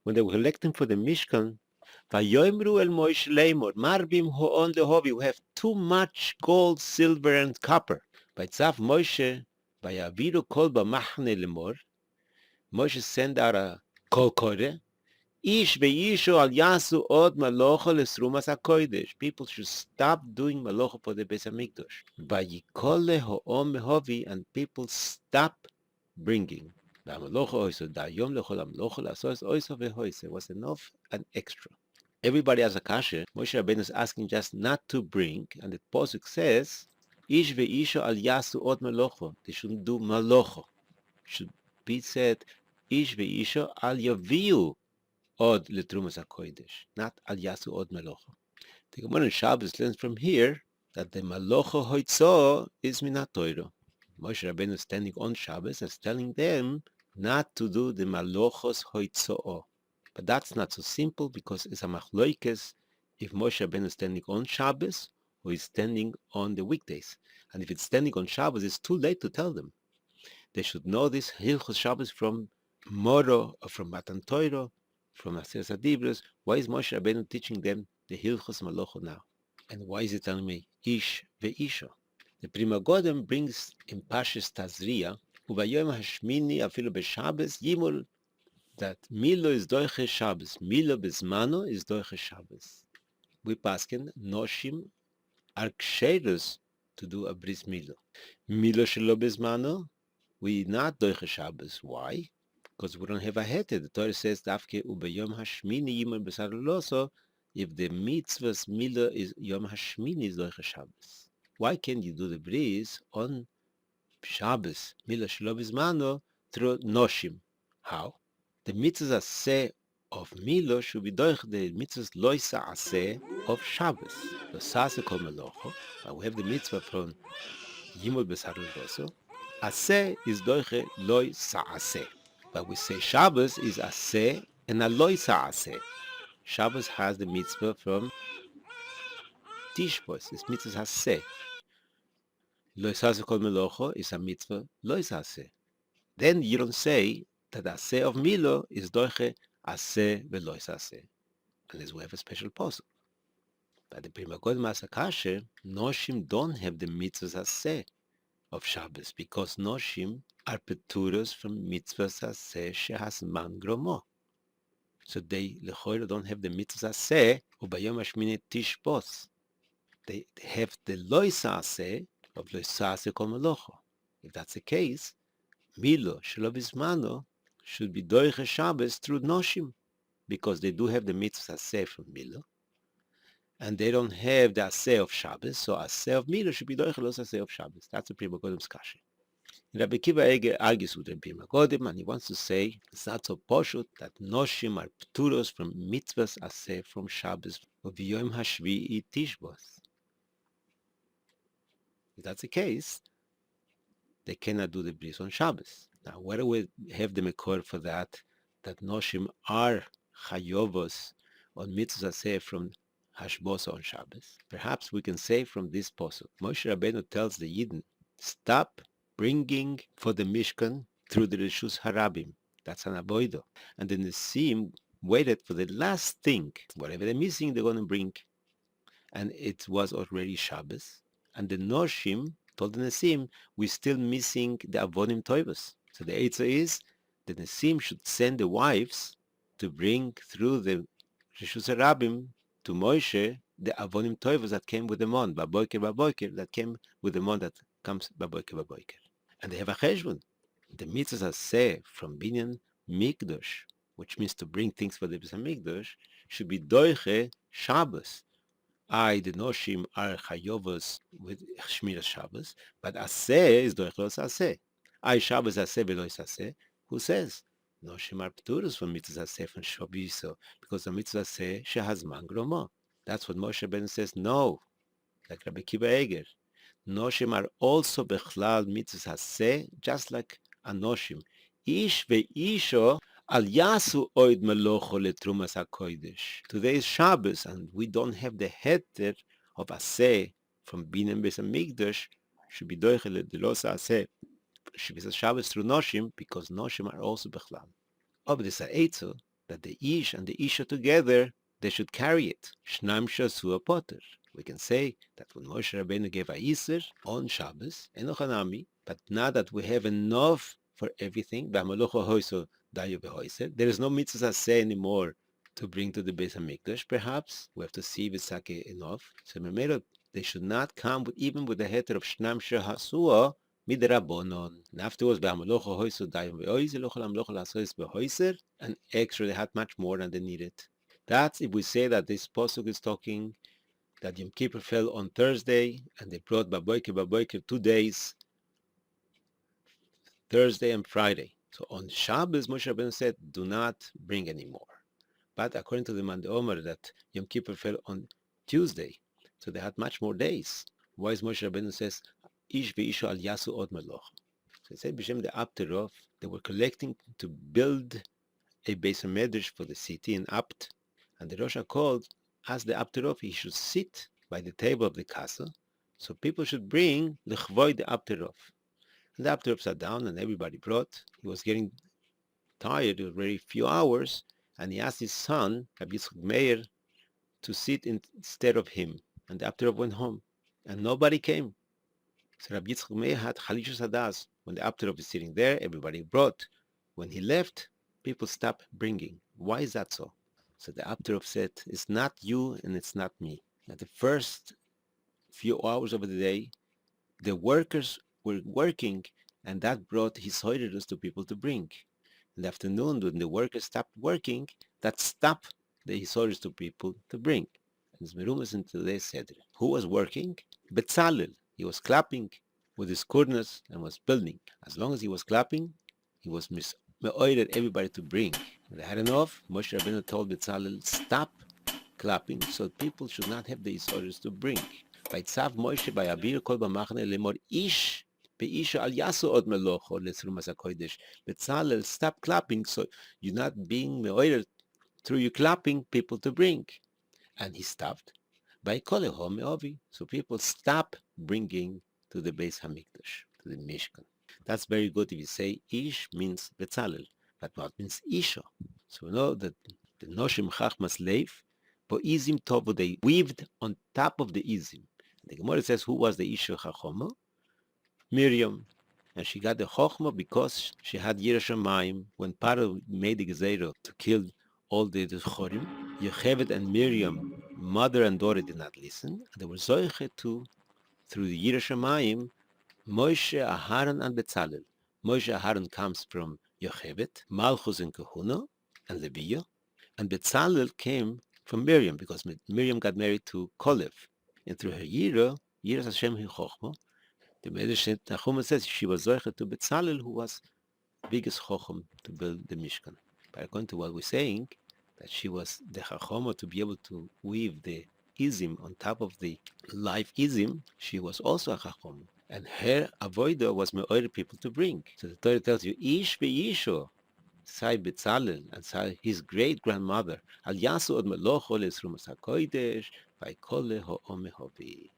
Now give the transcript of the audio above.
when they were collecting for the Mishkan, Vayoimru el Moshe Lemor, Marbim ho'on lehovi, we have too much gold, silver, and copper. Vaytzav Moshe, Vayaviru kol b'machne lemor, Moshe sent out a kol kore, Ish ve'isho al yasu od malocha lesrumas hakodesh. People should stop doing malocha for the Beis Hamikdash. Vayikole ho'om mehovi, and people stop bringing. Va'malocha oiso da'yom lechol amlocha la'asos oiso ve'hoise was enough and extra. Everybody has a kasha. Moshe Rabbeinu is asking just not to bring, and the posuk says, Ish ve'isho al yasu od malocha. They shouldn't do malocha. Should be said, Ish ve'isho al yaviu od letrumas hakodesh, not al yasu od malocha. The Gemara in Shabbos learns from here that the malocha hoitzo is minat Torah. Moshe Rabbeinu is standing on Shabbos and telling them not to do the malochos hoitzo. But that's not so simple because it's a machloikes if Moshe Rabbeinu is standing on Shabbos or is standing on the weekdays. And if it's standing on Shabbos, it's too late to tell them. They should know this Hilchos Shabbos from Moro or from Matan Torah, from Aseret Adibros. Why is Moshe Rabbeinu teaching them the Hilchos Malocho now? And why is he telling me Ish ve'isha? The Pri Megodim brings in Pashas Tazria, Uvayom Hashmini afilu b'Shabbos Yimul, that mila is doiche Shabbos, mila bezmano is doiche Shabbos. We paskin noshim are ksheirus to do a bris mila. Mila shelo bezmano, we not doiche Shabbos. Why? Because we don't have a hete. The Torah says dafke ubeyom hashmini yimul besaroloso. If the mitzvah's mila is yom hashmini is doiche Shabbos. Why can't you do the bris on Shabbos, mila shelo bezmano, through noshim? How? The mitzvahs aseh of Milo should be doich the mitzvahs loisa aseh of Shabbos. The sase kol melocho. We have the mitzvah from Yimul Besar Loso. Aseh is doiche loisa aseh. But we say Shabbos is aseh and a loisa aseh. Shabbos has the mitzvah from Tishbos. This mitzvah has aseh. Loisa kol melocho is a mitzvah loisa aseh. Then you don't say that the aseh of Milo is doiche aseh velois aseh, unless we have a special posuk. But the Pri Megodim Asakashe, Noshim don't have the mitzvahs aseh of Shabbos because Noshim are peturos from mitzvahs aseh shehasman gromo. So they lechoira don't have the mitzvahs aseh ubayom hashmini tishbos. They have the lois aseh of lois aseh kol melocho. If that's the case, Milo shelo bismano should be doiche Shabbos through Noshim, because they do have the mitzvah aseh from Milo, and they don't have the aseh of Shabbos, so aseh of Milo should be doiche los aseh of Shabbos. That's the Pri Megodim's kasha. Rabbi Akiva Eiger argues with the Pri Megodim, and he wants to say it's not so poshut that Noshim are pturos from mitzvahs aseh from Shabbos of Yom Hashvi'i Tishbos. If that's the case, they cannot do the bris on Shabbos. Now, where do we have the mekor for that Noshim are chayovos on mitzvahs aseh from Hashbos on Shabbos? Perhaps we can say from this posuk, Moshe Rabbeinu tells the Yidden, stop bringing for the Mishkan through the Rishus Harabim. That's an avoido. And the Nesim waited for the last thing. Whatever they're missing, they're going to bring. And it was already Shabbos. And the Noshim told the Nesim, we're still missing the Avonim Toivos. So the answer is, the Nesim should send the wives to bring through the Rishus Harabim to Moshe the Avonim Toivos that came with the mon, Baboiker, that came with the mon that comes Baboiker. And they have a cheshbon. The mitzvahs are say from Binyan Mikdosh, which means to bring things for the Beis Hamikdash, should be doiche Shabbos. The Noshim are chayovos with Shmiras Shabbos, but aseh is doiche los aseh. Shabbos aseh velois aseh. Who says? Noshim are pturos from mitzvahs aseh from Shabbos, because the mitzvah aseh shehazman gromo. That's what Moshe Rabbeinu says. No, like Rabbi Akiva Eiger. Noshim are also bechlal mitzvahs haseh, just like a noshim. Ish ve'isho al yasu oid melocho letrumas hakodesh. Today is Shabbos, and we don't have the heter of aseh from Binyan Beis Hamikdash. Should be doiche ledelos aseh. Should be Shabbos through noshim, because noshim are also bechlal. But this is eitzel that the Ish and the Isha together, they should carry it. Shnaim shasu potter. We can say that when Moshe Rabbeinu gave Eiger on Shabbos, enoch hanami, but now that we have enough for everything, there is no mitzvah say anymore to bring to the Beis Hamikdash. Perhaps we have to see if it's enough. So they should not come even with the heter of Shnam Shehasua midrabonon. And afterwards, and extra, they had much more than they needed. That's if we say that this pasuk is talking that Yom Kippur fell on Thursday, and they brought Baboiker 2 days, Thursday and Friday. So on Shabbos, Moshe Rabbeinu said, do not bring any more. But according to the Man Omer, that Yom Kippur fell on Tuesday, so they had much more days. Why is Moshe Rabbeinu says, Ish ve'isho al yasu od meloch? So he said, B'shem the Apta, they were collecting to build a Beis HaMedrash for the city in Apta, and the Rosh called, asked the Apta, he should sit by the table of the castle, so people should bring l'chvoi the Apta. And the Apta sat down, and everybody brought. He was getting tired, it was very few hours, and he asked his son, Rabbi Yitzchak Meir, to sit instead of him. And the Apta went home, and nobody came. So Rabbi Yitzchak Meir had Chalishus Hadas. When the Apta is sitting there, everybody brought. When he left, people stopped bringing. Why is that so? So the Apta said, it's not you and it's not me. At the first few hours of the day, the workers were working, and that brought his holiness to people to bring. In the afternoon, when the workers stopped working, that stopped the hisoris to people to bring. And it's merumas in today's Seder. Who was working? Betzalel. He was clapping with his kurnas and was building. As long as he was clapping, he was me'oired everybody to bring. When they had enough, Moshe Rabbeinu told Betzalel, stop clapping, so people should not have the hisoris to bring. By Tzav Moshe, by Abir Kol B'machne Lemor Ish, Be'isha al Yasu Od Melocho Lesrumas HaKodesh. Betzalel, stop clapping, so you're not being me'oired through you clapping people to bring. And he stopped. By Koleho Me'ovi, so people stop bringing to the Beis Hamikdash, to the Mishkan. That's very good if you say Ish means Betzalel, but what means Isha? So we know that the Noshim Chachmas Leif, Izim Tovu, they weaved on top of the Izim. The Gemara says, who was the Isha Chachoma? Miriam. And she got the Chochma because she had Yirah Shamayim. When Paro made the Gezerah to kill all the Chorim, Yocheved and Miriam, mother and daughter, did not listen. They were Zoiche to, through the Yirah Shamayim, Moshe, Aharon, and Betzalel. Moshe Aharon comes from Yocheved, Malchus and Kahuna, and Leviah. And Betzalel came from Miriam, because Miriam got married to Kolev. And through her Yirah Hashem hi Chochma, the Medrash Nachuma says she was Zoiche to Betzalel, who was the biggest Chochom to build the Mishkan. But according to what we're saying, that she was the Chachoma to be able to weave the Izim on top of the live Izim, she was also a Chachoma. And her avoida was me'oir people to bring. So the Torah tells you, Ish ve'isho, Sai Betzalel, and Sai his great-grandmother, Al Yasu od Melocho Lesrumas HaKodesh, Vaikole Ho'ome Hovi.